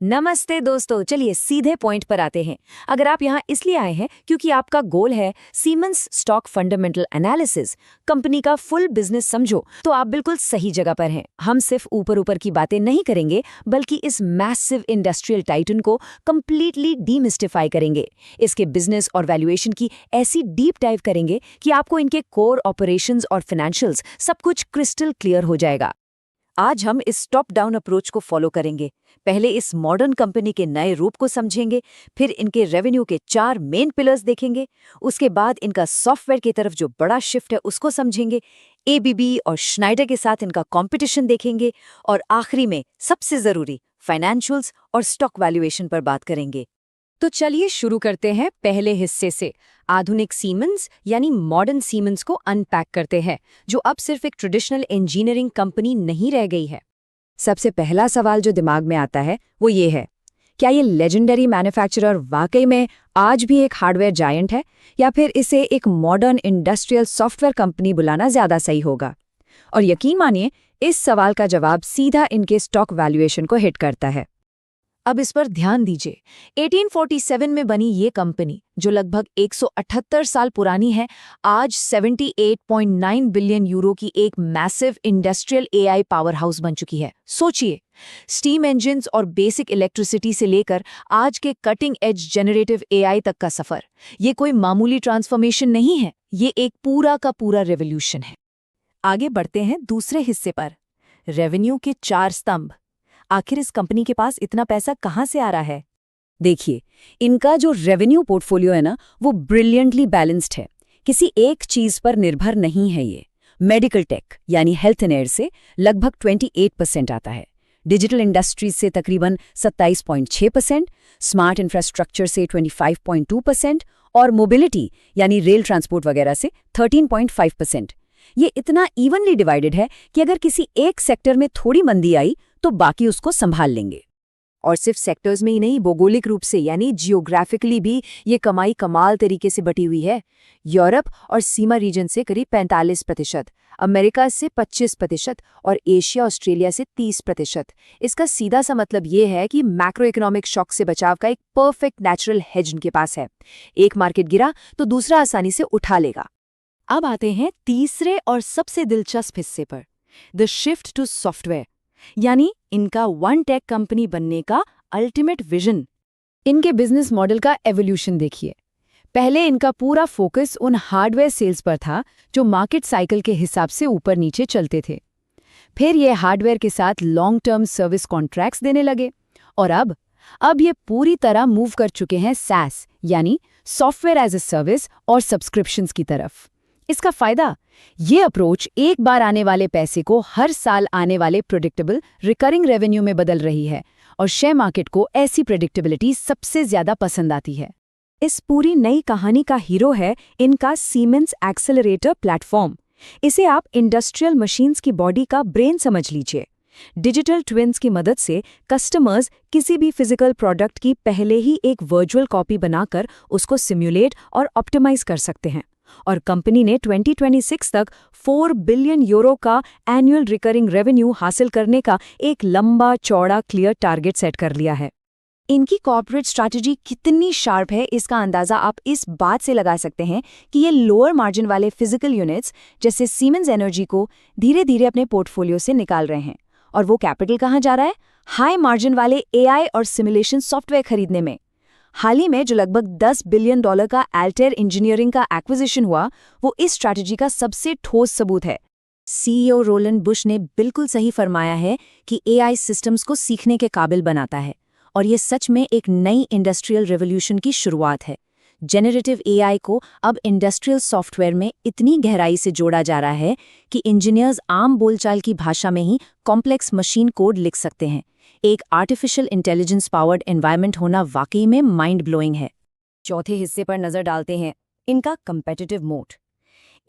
नमस्ते दोस्तों, चलिए सीधे पॉइंट पर आते हैं। अगर आप यहाँ इसलिए आए हैं क्योंकि आपका गोल है siemens stock fundamental analysis, company का फुल बिजनेस समझो, तो आप बिल्कुल सही जगह पर हैं। हम सिर्फ ऊपर ऊपर की बातें नहीं करेंगे, बल्कि इस मैसिव इंडस्ट्रियल टाइटन को कंप्लीटली डीमिस्टिफाई करेंगे। इसके बिजनेस और वैल्यूएशन की ऐसी डीप डाइव करेंगे कि आपको इनके कोर ऑपरेशंस और फाइनेंशियल्स सब कुछ क्रिस्टल क्लियर हो जाएगा। आज हम इस टॉप डाउन अप्रोच को फॉलो करेंगे। पहले इस मॉडर्न कंपनी के नए रूप को समझेंगे, फिर इनके रेवेन्यू के 4 मेन पिलर्स देखेंगे, उसके बाद इनका सॉफ्टवेयर की तरफ जो बड़ा शिफ्ट है उसको समझेंगे, एबीबी और श्नाइडर के साथ इनका कंपटीशन देखेंगे, और आखिरी में सबसे जरूरी फाइनेंशियल्स और स्टॉक वैल्यूएशन पर बात करेंगे। तो चलिए शुरू करते हैं पहले हिस्से से। आधुनिक सीमेंस यानी मॉडर्न सीमेंस को अनपैक करते हैं, जो अब सिर्फ एक ट्रेडिशनल इंजीनियरिंग कंपनी नहीं रह गई है। सबसे पहला सवाल जो दिमाग में आता है वो ये है, क्या ये लेजेंडरी मैन्युफैक्चरर वाकई में आज भी एक हार्डवेयर जायंट है, या फिर इसे एक मॉडर्न इंडस्ट्रियल सॉफ्टवेयर कंपनी बुलाना ज्यादा सही होगा? और यकीन मानिए, इस सवाल का जवाब सीधा इनके स्टॉक वैल्यूएशन को हिट करता है। अब इस पर ध्यान दीजिए। 1847 में बनी ये कंपनी, जो लगभग 178 साल पुरानी है, आज 78.9 बिलियन यूरो की एक massive industrial AI power house बन चुकी है। सोचिए, स्टीम इंजन्स और बेसिक इलेक्ट्रिसिटी से लेकर आज के कटिंग एज जनरेटिव एआई तक का सफर। ये कोई मामूली ट्रांसफॉर्मेशन नहीं है, ये एक पूरा का पूरा रेवोल्यूशन है। आगे बढ़ते हैं दूसरे हिस्से पर, रेवेन्यू के 4 स्तंभ। आखिर इस कंपनी के पास इतना पैसा कहाँ से आ रहा है? देखिए, इनका जो रेवेन्यू पोर्टफोलियो है ना, वो ब्रिलियंटली बैलेंस्ड है। किसी एक चीज पर निर्भर नहीं है ये। मेडिकल टेक यानी हेल्थ एंड एयर से लगभग 28% आता है, डिजिटल इंडस्ट्रीज से तकरीबन 27.6%, स्मार्ट इंफ्रास्ट्रक्चर से 25.2% और मोबिलिटी यानी रेल ट्रांसपोर्ट वगैरह से 13.5%। ये इतना इवनली डिवाइडेड है कि अगर किसी एक सेक्टर में थोड़ी मंदी आई तो बाकी उसको संभाल लेंगे। और सिर्फ सेक्टर्स में ही नहीं, भौगोलिक रूप से यानी जियोग्राफिकली भी ये कमाई कमाल तरीके से बटी हुई है। यूरोप और सीमा रीजन से करीब 45%, अमेरिका से 25% और एशिया ऑस्ट्रेलिया से 30%। इसका सीधा सा मतलब ये है कि मैक्रो इकोनॉमिक शॉक से बचाव का एक परफेक्ट नेचुरल हेज उनके पास है। एक मार्केट गिरा तो दूसरा आसानी से उठा लेगा। अब आते हैं तीसरे और सबसे दिलचस्प हिस्से पर, द शिफ्ट टू सॉफ्टवेयर, यानी इनका वन टेक कंपनी बनने का अल्टीमेट विजन। इनके बिजनेस मॉडल का एवोल्यूशन देखिए। पहले इनका पूरा फोकस उन हार्डवेयर सेल्स पर था जो मार्केट साइकिल के हिसाब से ऊपर नीचे चलते थे। फिर ये हार्डवेयर के साथ लॉन्ग टर्म सर्विस कॉन्ट्रैक्ट्स देने लगे, और अब ये पूरी तरह मूव कर चुके हैं SaaS यानी सॉफ्टवेयर एज ए सर्विस और सब्सक्रिप्शंस की तरफ। इसका फायदा, ये अप्रोच एक बार आने वाले पैसे को हर साल आने वाले प्रेडिक्टेबल रिकरिंग रेवेन्यू में बदल रही है, और शेयर मार्केट को ऐसी प्रेडिक्टेबिलिटी सबसे ज्यादा पसंद आती है। इस पूरी नई कहानी का हीरो है इनका सीमेंस एक्सेलरेटर प्लेटफॉर्म। इसे आप इंडस्ट्रियल मशीन्स की बॉडी का ब्रेन समझ लीजिए। डिजिटल ट्विन्स की मदद से कस्टमर्स किसी भी फिजिकल प्रोडक्ट की पहले ही एक वर्चुअल कॉपी बनाकर उसको सिम्युलेट और ऑप्टिमाइज कर सकते हैं। और कंपनी ने 2026 तक 4 बिलियन यूरो का एनुअल रिकरिंग रेवेन्यू हासिल करने का एक लंबा चौड़ा क्लियर टारगेट सेट कर लिया है। इनकी कॉर्पोरेट स्ट्रैटेजी कितनी शार्प है, इसका अंदाजा आप इस बात से लगा सकते हैं कि ये लोअर मार्जिन वाले फिजिकल यूनिट्स जैसे सीमेंस एनर्जी को धीरे धीरे अपने पोर्टफोलियो से निकाल रहे हैं। और वो कैपिटल कहाँ जा रहा है? हाई मार्जिन वाले एआई और सिमुलेशन सॉफ्टवेयर खरीदने में। हाल ही में जो लगभग $10 बिलियन का अल्टेर इंजीनियरिंग का एक्विजिशन हुआ, वो इस स्ट्रैटेजी का सबसे ठोस सबूत है। CEO रोलैंड बुश ने बिल्कुल सही फरमाया है कि एआई सिस्टम्स को सीखने के काबिल बनाता है, और ये सच में एक नई इंडस्ट्रियल रेवोल्यूशन की शुरुआत है। जेनरेटिव एआई को अब इंडस्ट्रियल सॉफ्टवेयर में इतनी गहराई से जोड़ा जा रहा है कि इंजीनियर्स आम बोलचाल की भाषा में ही कॉम्प्लेक्स मशीन कोड लिख सकते हैं। एक आर्टिफिशियल इंटेलिजेंस पावर्ड एनवायरनमेंट होना वाकई में माइंड ब्लोइंग है। चौथे हिस्से पर नजर डालते हैं, इनका कंपेटिटिव मोट।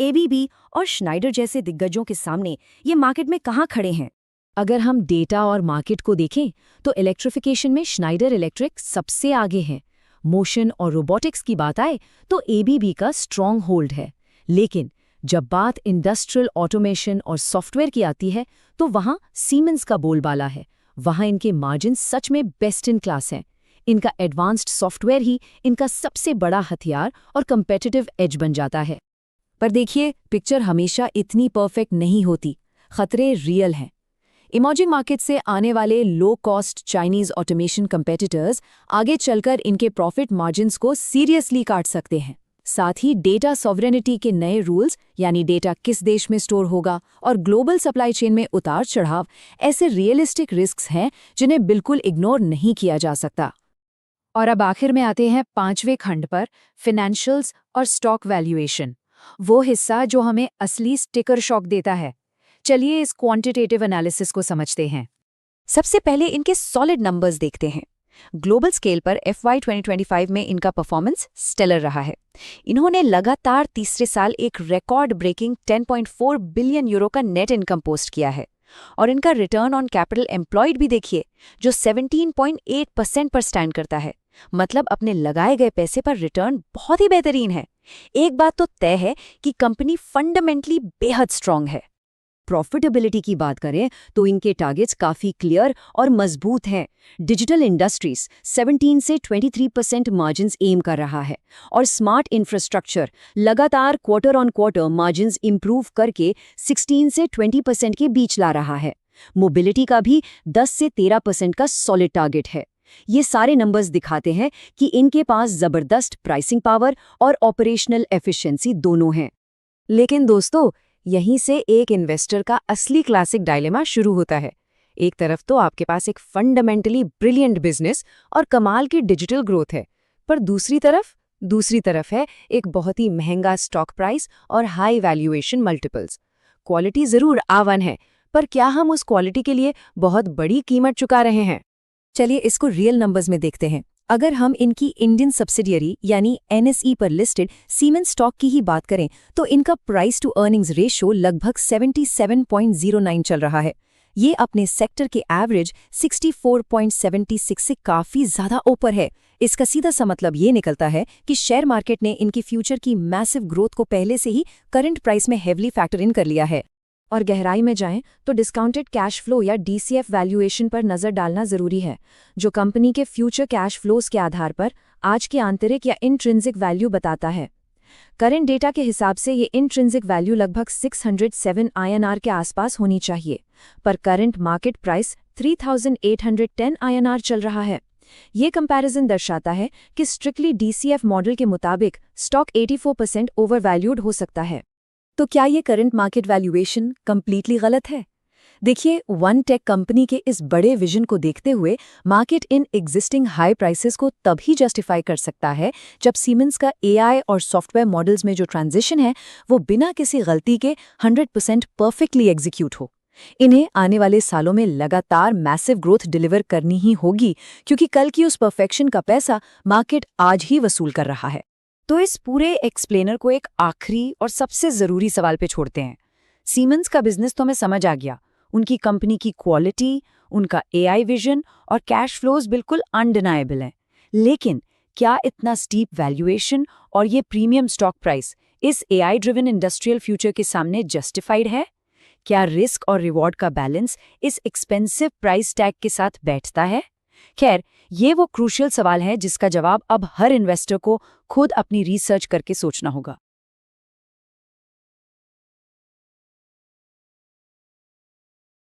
एबीबी और श्नाइडर जैसे दिग्गजों के सामने ये मार्केट में कहाँ खड़े हैं? अगर हम डेटा और मार्केट को देखें तो इलेक्ट्रिफिकेशन में श्नाइडर इलेक्ट्रिक सबसे आगे है। मोशन और रोबोटिक्स की बात आए तो एबीबी का स्ट्रॉन्ग होल्ड है। लेकिन जब बात इंडस्ट्रियल ऑटोमेशन और सॉफ्टवेयर की आती है तो वहां सीमेंस का बोलबाला है, वहाँ इनके मार्जिन सच में बेस्ट इन क्लास हैं। इनका एडवांस्ड सॉफ्टवेयर ही इनका सबसे बड़ा हथियार और कंपेटिटिव एज बन जाता है। पर देखिए, पिक्चर हमेशा इतनी परफेक्ट नहीं होती। खतरे रियल हैं। इमर्जिंग मार्केट से आने वाले low cost Chinese automation competitors आगे चलकर इनके प्रॉफिट मार्जिन्स को सीरियसली काट सकते हैं। साथ ही डेटा सॉवरेनिटी के नए रूल्स, यानी डेटा किस देश में स्टोर होगा और ग्लोबल सप्लाई चेन में उतार चढ़ाव, ऐसे रियलिस्टिक रिस्क्स हैं जिन्हें बिल्कुल इग्नोर नहीं किया जा सकता। और अब आखिर में आते हैं 5वें खंड पर, फिनेंशियल्स और स्टॉक वैल्यूएशन, वो हिस्सा जो हमें असली स्टिकर शॉक देता है। चलिए इस क्वांटिटेटिव एनालिसिस को समझते हैं। सबसे पहले इनके सॉलिड नंबर्स देखते हैं। ग्लोबल स्केल पर FY 2025 में इनका परफॉर्मेंस स्टेलर रहा है। इन्होंने लगातार तीसरे साल एक रिकॉर्ड ब्रेकिंग 10.4 बिलियन यूरो का नेट इनकम पोस्ट किया है। और इनका रिटर्न ऑन कैपिटल एम्प्लॉयड भी देखिए, जो 17.8% पर स्टैंड करता है। मतलब अपने लगाए गए पैसे पर रिटर्न बहुत ही बेहतरीन है। एक बात तो तय है कि कंपनी फंडामेंटली बेहद स्ट्रांग है। प्रॉफिटेबिलिटी की बात करें तो इनके टारगेट्स काफी क्लियर और मजबूत हैं। डिजिटल इंडस्ट्रीज 17 से 23% मार्जिन्स एम कर रहा है और स्मार्ट इंफ्रास्ट्रक्चर लगातार quarter on quarter margins improve करके 16 से 20% के बीच ला रहा है। मोबिलिटी का भी 10 से 13% का सॉलिड टारगेट है। ये सारे नंबर्स दिखाते हैं कि इनके पास जबरदस्त प्राइसिंग पावर और ऑपरेशनल एफिशिएंसी दोनों हैं। लेकिन दोस्तों, यहीं से एक इन्वेस्टर का असली क्लासिक डायलेमा शुरू होता है। एक तरफ तो आपके पास एक फंडामेंटली ब्रिलियंट बिजनेस और कमाल की डिजिटल ग्रोथ है, पर दूसरी तरफ है एक बहुत ही महंगा स्टॉक प्राइस और हाई वैल्यूएशन मल्टीपल्स। क्वालिटी जरूर A1 है, पर क्या हम उस क्वालिटी के लिए बहुत बड़ी कीमत चुका रहे हैं? चलिए इसको रियल नंबर्स में देखते हैं। अगर हम इनकी इंडियन सब्सिडियरी यानी NSE पर लिस्टेड सीमेंस स्टॉक की ही बात करें तो इनका प्राइस टू अर्निंग्स रेशियो लगभग 77.09 चल रहा है। ये अपने सेक्टर के एवरेज 64.76 से काफी ज्यादा ऊपर है। इसका सीधा सा मतलब ये निकलता है कि शेयर मार्केट ने इनकी फ्यूचर की मैसिव ग्रोथ को पहले से ही करंट प्राइस में हेवली फैक्टर इन कर लिया है। और गहराई में जाएं तो डिस्काउंटेड कैश फ्लो या DCF वैल्यूएशन पर नजर डालना जरूरी है, जो कंपनी के फ्यूचर कैश फ्लोज के आधार पर आज की आंतरिक या इंट्रिंसिक वैल्यू बताता है। करंट डेटा के हिसाब से ये इंट्रिंसिक वैल्यू लगभग 607 INR के आसपास होनी चाहिए, पर करंट मार्केट प्राइस 3810 INR चल रहा है। ये कंपैरिजन दर्शाता है कि स्ट्रिक्टली DCF मॉडल के मुताबिक स्टॉक 84% ओवरवैल्यूड हो सकता है। तो क्या ये करंट मार्केट वैल्यूएशन कंप्लीटली गलत है? देखिए, वन टेक कंपनी के इस बड़े विजन को देखते हुए market in existing high prices को तभी जस्टिफाई कर सकता है जब सीमेंस का AI और सॉफ्टवेयर मॉडल्स में जो ट्रांजिशन है वो बिना किसी गलती के 100% परफेक्टली एग्जीक्यूट हो। इन्हें आने वाले सालों में लगातार मैसिव ग्रोथ डिलीवर करनी ही होगी, क्योंकि कल की उस परफेक्शन का पैसा मार्केट आज ही वसूल कर रहा है। तो इस पूरे एक्सप्लेनर को एक आखिरी और सबसे जरूरी सवाल पे छोड़ते हैं। सीमेंस का बिजनेस तो हमें समझ आ गया, उनकी कंपनी की क्वालिटी, उनका AI विजन और कैश फ्लोज बिल्कुल अनडिनाएबल हैं। लेकिन क्या इतना स्टीप वैल्यूएशन और ये प्रीमियम स्टॉक प्राइस इस AI ड्रिवन इंडस्ट्रियल फ्यूचर के सामने जस्टिफाइड है? क्या रिस्क और रिवॉर्ड का बैलेंस इस एक्सपेंसिव प्राइस टैग के साथ बैठता है? खैर, ये वो क्रूशियल सवाल है जिसका जवाब अब हर इन्वेस्टर को खुद अपनी रिसर्च करके सोचना होगा।